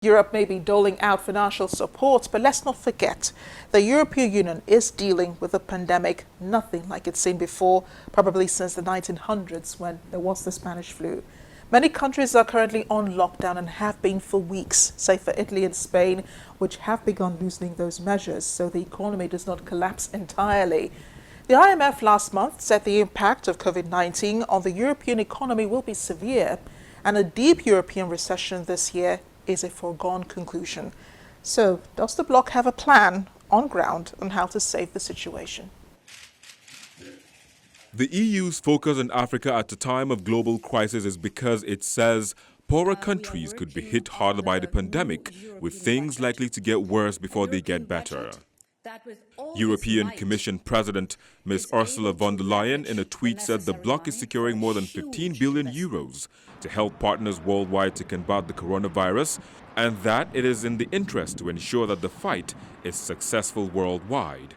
Europe may be doling out financial support, but let's not forget the European Union is dealing with a pandemic nothing like it's seen before, probably since the 1900s when there was the Spanish flu. Many countries are currently on lockdown and have been for weeks, say for Italy and Spain, which have begun loosening those measures so the economy does not collapse entirely. The IMF last month said the impact of COVID-19 on the European economy will be severe, and a deep European recession this year is a foregone conclusion. So, does the bloc have a plan on ground on how to save the situation? The EU's focus on Africa at a time of global crisis is because it says poorer countries could be hit harder by the pandemic, with things likely to get worse before they get better. European Commission President Ms. Ursula von der Leyen in a tweet said the bloc is securing more than 15 billion euros to help partners worldwide to combat the coronavirus, and that it is in the interest to ensure that the fight is successful worldwide.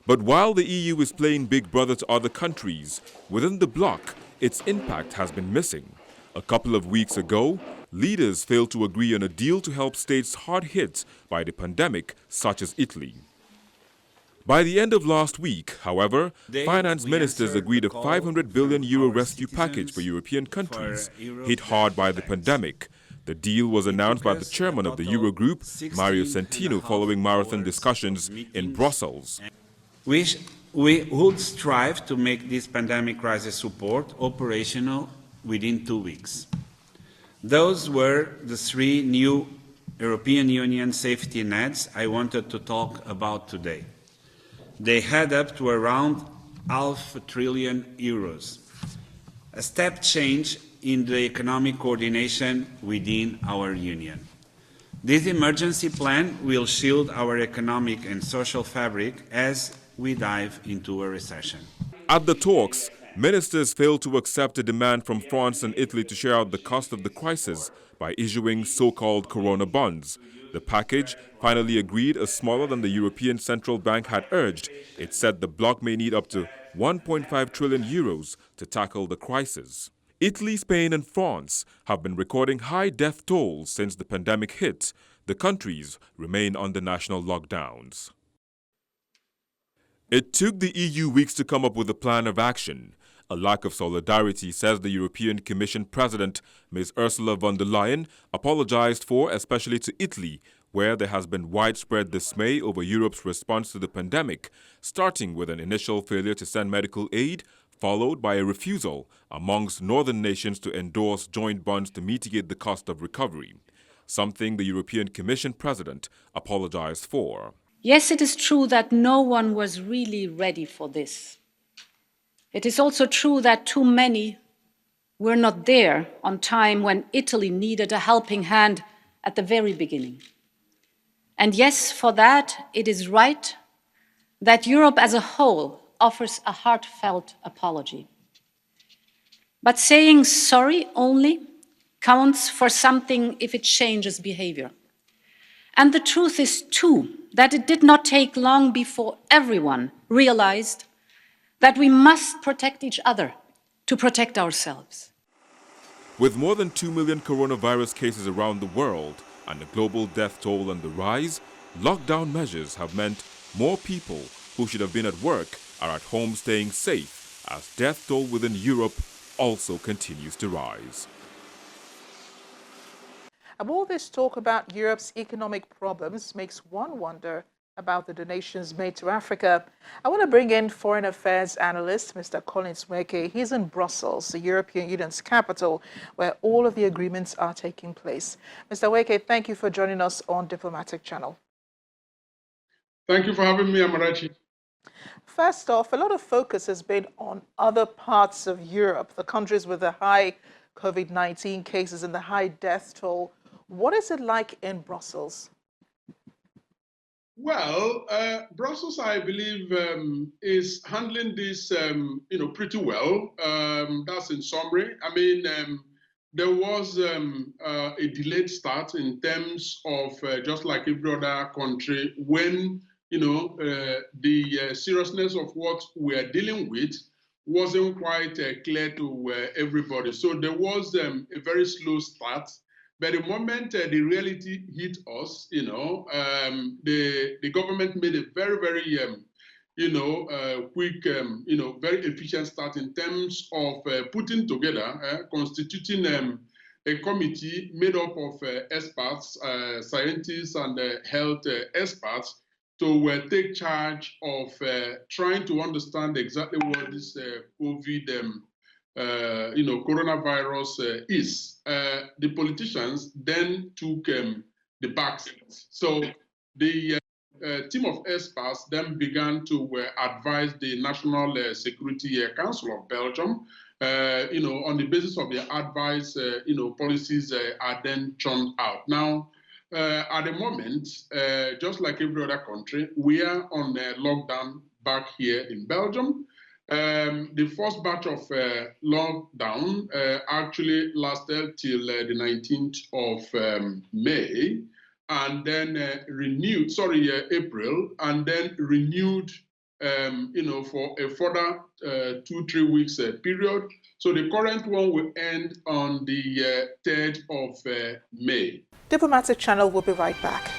But while the EU is playing big brother to other countries, within the bloc, its impact has been missing. A couple of weeks ago, leaders failed to agree on a deal to help states hard hit by the pandemic, such as Italy. By the end of last week, however, finance ministers agreed a €500 billion rescue package for European countries hit hard by the pandemic. The deal was announced by the chairman of the Eurogroup, Mario Centino, following marathon discussions in Brussels. We would strive to make this pandemic crisis support operational within 2 weeks. Those were the three new European Union safety nets I wanted to talk about today. They add up to around €500 billion, a step change in the economic coordination within our Union. This emergency plan will shield our economic and social fabric as we dive into a recession. At the talks, ministers failed to accept a demand from France and Italy to share out the cost of the crisis by issuing so-called corona bonds. The package, finally agreed, is smaller than the European Central Bank had urged. It said the bloc may need up to €1.5 trillion to tackle the crisis. Italy, Spain and France have been recording high death tolls since the pandemic hit. The countries remain under national lockdowns. It took the EU weeks to come up with a plan of action. A lack of solidarity, says the European Commission President, Ms. Ursula von der Leyen, apologized for, especially to Italy, where there has been widespread dismay over Europe's response to the pandemic, starting with an initial failure to send medical aid, followed by a refusal amongst northern nations to endorse joint bonds to mitigate the cost of recovery, something the European Commission President apologized for. Yes, it is true that no one was really ready for this. It is also true that too many were not there on time when Italy needed a helping hand at the very beginning. And yes, for that, it is right that Europe as a whole offers a heartfelt apology. But saying sorry only counts for something if it changes behavior. And the truth is, too, that it did not take long before everyone realized that we must protect each other to protect ourselves. With more than 2 million coronavirus cases around the world and a global death toll on the rise, lockdown measures have meant more people who should have been at work are at home staying safe as death toll within Europe also continues to rise. And all this talk about Europe's economic problems makes one wonder about the donations made to Africa. I want to bring in foreign affairs analyst, Mr. Nweke. He's in Brussels, the European Union's capital, where all of the agreements are taking place. Mr. Nweke, thank you for joining us on Diplomatic Channel. Thank you for having me, Amarachi. First off, a lot of focus has been on other parts of Europe, the countries with the high COVID-19 cases and the high death toll. What is it like in Brussels? Well, Brussels, I believe, is handling this, pretty well. That's in summary. I mean, there was a delayed start in terms of just like every other country when, the seriousness of what we're dealing with wasn't quite clear to everybody. So there was a very slow start. But the moment the reality hit us, the government made a very, very, quick, very efficient start in terms of putting together, constituting a committee made up of experts, scientists, and health experts to take charge of trying to understand exactly what this COVID coronavirus is. The politicians then took the back seat. So the team of experts then began to advise the National Security Council of Belgium. On the basis of their advice, policies are then churned out. Now, at the moment, just like every other country, we are on lockdown back here in Belgium. The first batch of lockdown actually lasted till the 19th of May, and then April, and then renewed, for a further 2-3 weeks period. So the current one will end on the 3rd of May. Diplomatic Channel will be right back.